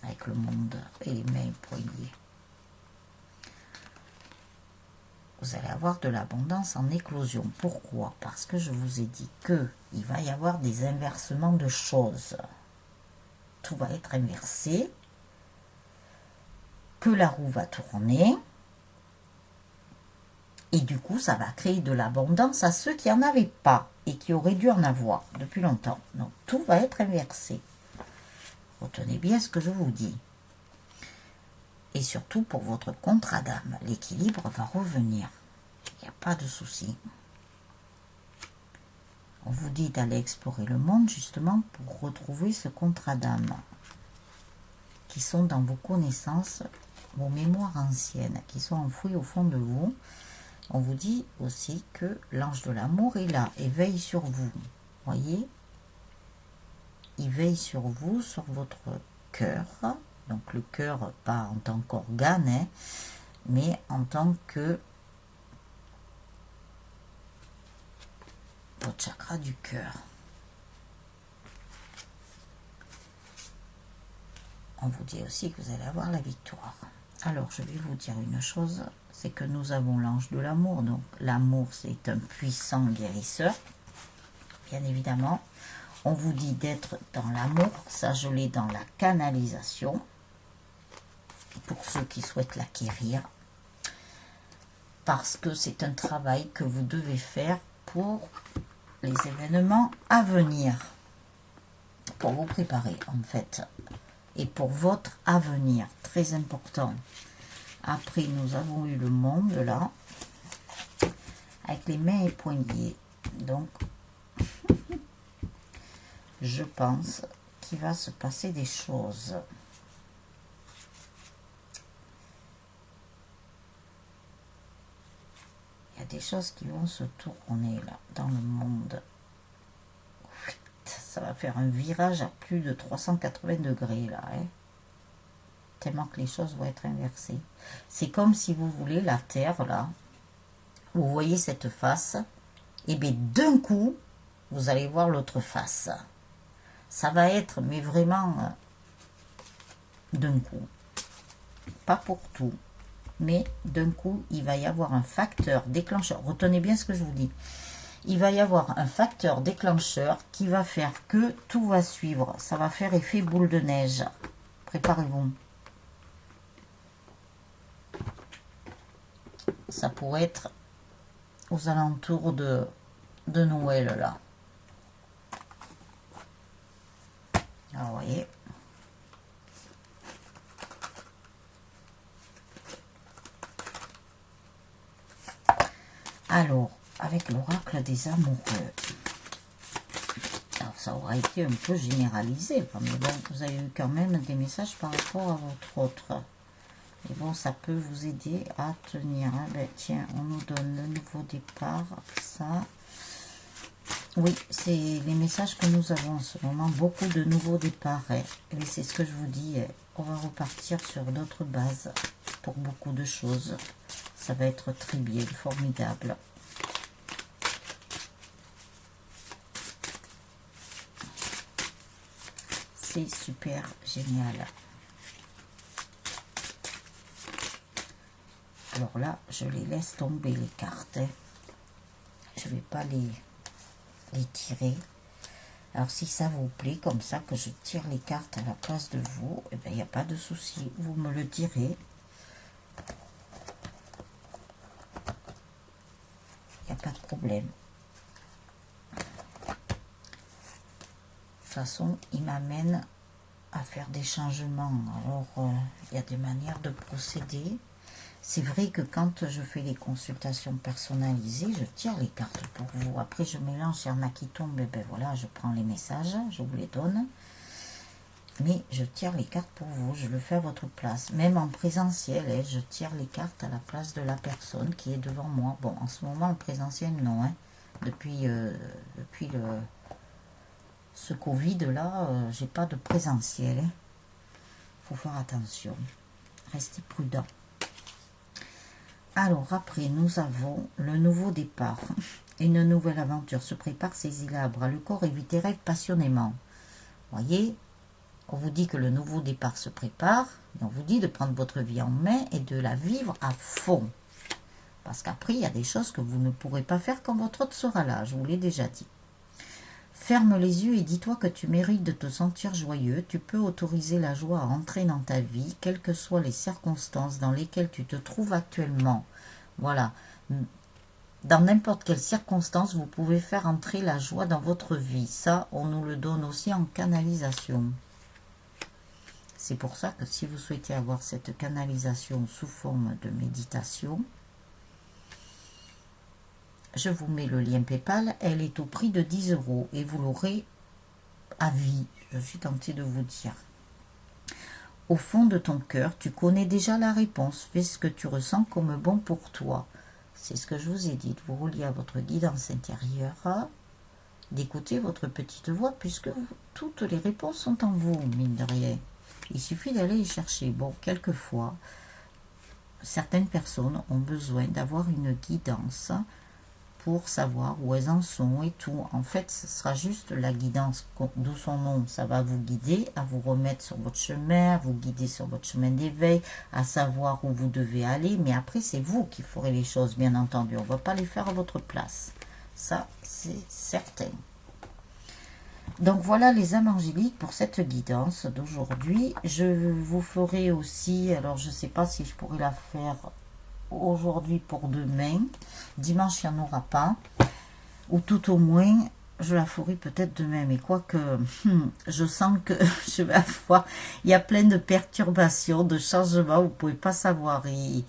Avec le monde et les mains et poings liés. Vous allez avoir de l'abondance en éclosion. Pourquoi? Parce que je vous ai dit qu'il va y avoir des inversements de choses. Tout va être inversé. Que la roue va tourner. Et du coup, ça va créer de l'abondance à ceux qui n'en avaient pas et qui auraient dû en avoir depuis longtemps. Donc, tout va être inversé. Retenez bien ce que je vous dis. Et surtout pour votre contrat d'âme, l'équilibre va revenir. Il n'y a pas de souci. On vous dit d'aller explorer le monde justement pour retrouver ce contrat d'âme qui sont dans vos connaissances, vos mémoires anciennes, qui sont enfouies au fond de vous. On vous dit aussi que l'ange de l'amour est là et veille sur vous. Voyez, il veille sur vous, sur votre cœur. Donc le cœur, pas en tant qu'organe, hein, mais en tant que votre chakra du cœur. On vous dit aussi que vous allez avoir la victoire. Alors je vais vous dire une chose, c'est que nous avons l'ange de l'amour. Donc l'amour, c'est un puissant guérisseur, bien évidemment. On vous dit d'être dans l'amour, ça je l'ai dans la canalisation, pour ceux qui souhaitent l'acquérir, parce que c'est un travail que vous devez faire pour les événements à venir, pour vous préparer en fait, et pour votre avenir, très important. Après, nous avons eu le monde là, avec les mains et poignets. Donc, je pense qu'il va se passer des choses. Il y a des choses qui vont se tourner là, dans le monde. Ça va faire un virage à plus de 380 degrés là, hein. Tellement que les choses vont être inversées. C'est comme si vous voulez la Terre là, vous voyez cette face, et bien d'un coup, vous allez voir l'autre face. Ça va être, mais vraiment, d'un coup. Pas pour tout, mais d'un coup, il va y avoir un facteur déclencheur. Retenez bien ce que je vous dis. Il va y avoir un facteur déclencheur qui va faire que tout va suivre. Ça va faire effet boule de neige. Préparez-vous. Ça pourrait être aux alentours de Noël, là. Alors, vous voyez. Alors, avec l'oracle des amoureux. Alors, ça aura été un peu généralisé, mais bon, vous avez eu quand même des messages par rapport à votre autre. Et bon, ça peut vous aider à tenir. Hein. Ben, tiens, on nous donne le nouveau départ, ça. Oui, c'est les messages que nous avons en ce moment. Beaucoup de nouveaux départs. Hein. Et c'est ce que je vous dis. On va repartir sur d'autres bases pour beaucoup de choses. Ça va être très bien, formidable. C'est super génial. Alors là, je les laisse tomber les cartes. Hein. Je ne vais pas les tirer. Alors si ça vous plaît, comme ça, que je tire les cartes à la place de vous, eh bien, il n'y a pas de souci. Vous me le direz. Il n'y a pas de problème. De toute façon, il m'amène à faire des changements. Alors, il y a des manières de procéder. C'est vrai que quand je fais les consultations personnalisées, je tire les cartes pour vous. Après, je mélange, il y en a qui tombent, et ben voilà, je prends les messages, je vous les donne. Mais je tire les cartes pour vous, je le fais à votre place. Même en présentiel, hein, je tire les cartes à la place de la personne qui est devant moi. Bon, en ce moment, en présentiel, non. Hein. Depuis ce Covid-là, j'ai pas de présentiel. Hein. Faut faire attention. Restez prudent. Alors après, nous avons le nouveau départ. Une nouvelle aventure se prépare, saisis l'arbre. Le corps évite tes rêves passionnément. Voyez, on vous dit que le nouveau départ se prépare. Et on vous dit de prendre votre vie en main et de la vivre à fond. Parce qu'après, il y a des choses que vous ne pourrez pas faire quand votre hôte sera là. Je vous l'ai déjà dit. Ferme les yeux et dis-toi que tu mérites de te sentir joyeux. Tu peux autoriser la joie à entrer dans ta vie, quelles que soient les circonstances dans lesquelles tu te trouves actuellement. Voilà. Dans n'importe quelle circonstance, vous pouvez faire entrer la joie dans votre vie. Ça, on nous le donne aussi en canalisation. C'est pour ça que si vous souhaitez avoir cette canalisation sous forme de méditation, je vous mets le lien PayPal, elle est au prix de 10 € et vous l'aurez à vie, je suis tentée de vous dire. Au fond de ton cœur, tu connais déjà la réponse, fais ce que tu ressens comme bon pour toi. C'est ce que je vous ai dit, de vous relier à votre guidance intérieure, d'écouter votre petite voix, puisque toutes les réponses sont en vous, mine de rien. Il suffit d'aller les chercher. Bon, quelquefois, certaines personnes ont besoin d'avoir une guidance pour savoir où elles en sont et tout. En fait, ce sera juste la guidance, d'où son nom. Ça va vous guider à vous remettre sur votre chemin, à vous guider sur votre chemin d'éveil, à savoir où vous devez aller. Mais après, c'est vous qui ferez les choses, bien entendu. On ne va pas les faire à votre place. Ça, c'est certain. Donc voilà les âmes angéliques pour cette guidance d'aujourd'hui. Je vous ferai aussi, alors je ne sais pas si je pourrais la faire aujourd'hui pour demain. Dimanche, il n'y en aura pas. Ou tout au moins, je la ferai peut-être demain. Mais quoique, je sens que je vais avoir... Il y a plein de perturbations, de changements, vous ne pouvez pas savoir. Et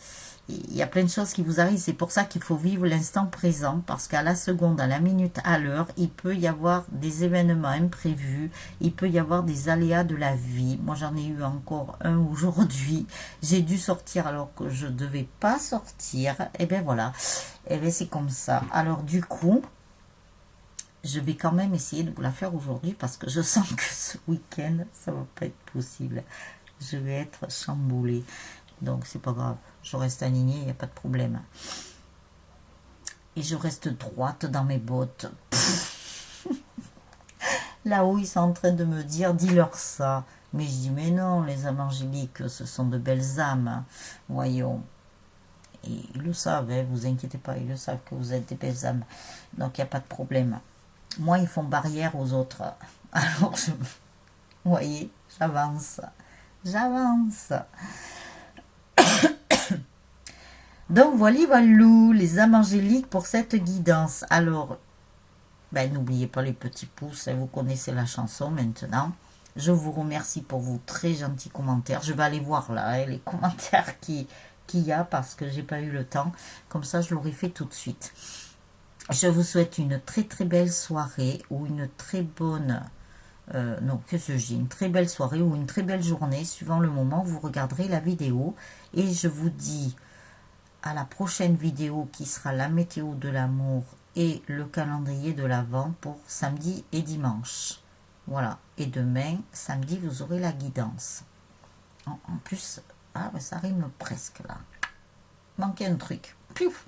il y a plein de choses qui vous arrivent. C'est pour ça qu'il faut vivre l'instant présent. Parce qu'à la seconde, à la minute, à l'heure, il peut y avoir des événements imprévus. Il peut y avoir des aléas de la vie. Moi, j'en ai eu encore un aujourd'hui. J'ai dû sortir alors que je ne devais pas sortir. Et bien voilà. Et bien c'est comme ça. Alors du coup, je vais quand même essayer de vous la faire aujourd'hui. Parce que je sens que ce week-end, ça ne va pas être possible. Je vais être chamboulée. Donc c'est pas grave, je reste alignée, il n'y a pas de problème. Et je reste droite dans mes bottes. Là-haut, ils sont en train de me dire, dis-leur ça. Mais je dis, mais non, les âmes angéliques, ce sont de belles âmes. Voyons. Et ils le savent, hein, vous inquiétez pas, ils le savent que vous êtes des belles âmes. Donc il n'y a pas de problème. Moi, ils font barrière aux autres. Alors, vous voyez, j'avance. J'avance. Donc voilà, les âmes angéliques pour cette guidance. Alors, n'oubliez pas les petits pouces, vous connaissez la chanson maintenant. Je vous remercie pour vos très gentils commentaires. Je vais aller voir là les commentaires qu'il y a parce que j'ai pas eu le temps. Comme ça, je l'aurais fait tout de suite. Je vous souhaite une très très belle soirée ou une très bonne... non, que ce j'ai une très belle soirée ou une très belle journée, suivant le moment où vous regarderez la vidéo. Et je vous dis... à la prochaine vidéo qui sera la météo de l'amour et le calendrier de l'Avent pour samedi et dimanche. Voilà. Et demain, samedi, vous aurez la guidance. En plus, ça rime presque là. Manquait un truc. Piouf.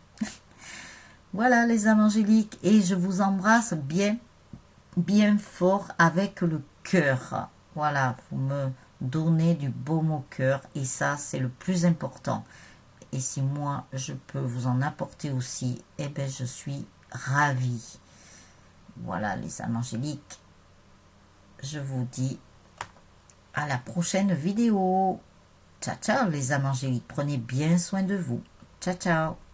Voilà les âmes angéliques. Et je vous embrasse bien, bien fort avec le cœur. Voilà, vous me donnez du baume au cœur. Et ça, c'est le plus important. Et si moi, je peux vous en apporter aussi, eh bien, je suis ravie. Voilà, les âmes angéliques. Je vous dis à la prochaine vidéo. Ciao, ciao, les âmes angéliques. Prenez bien soin de vous. Ciao, ciao.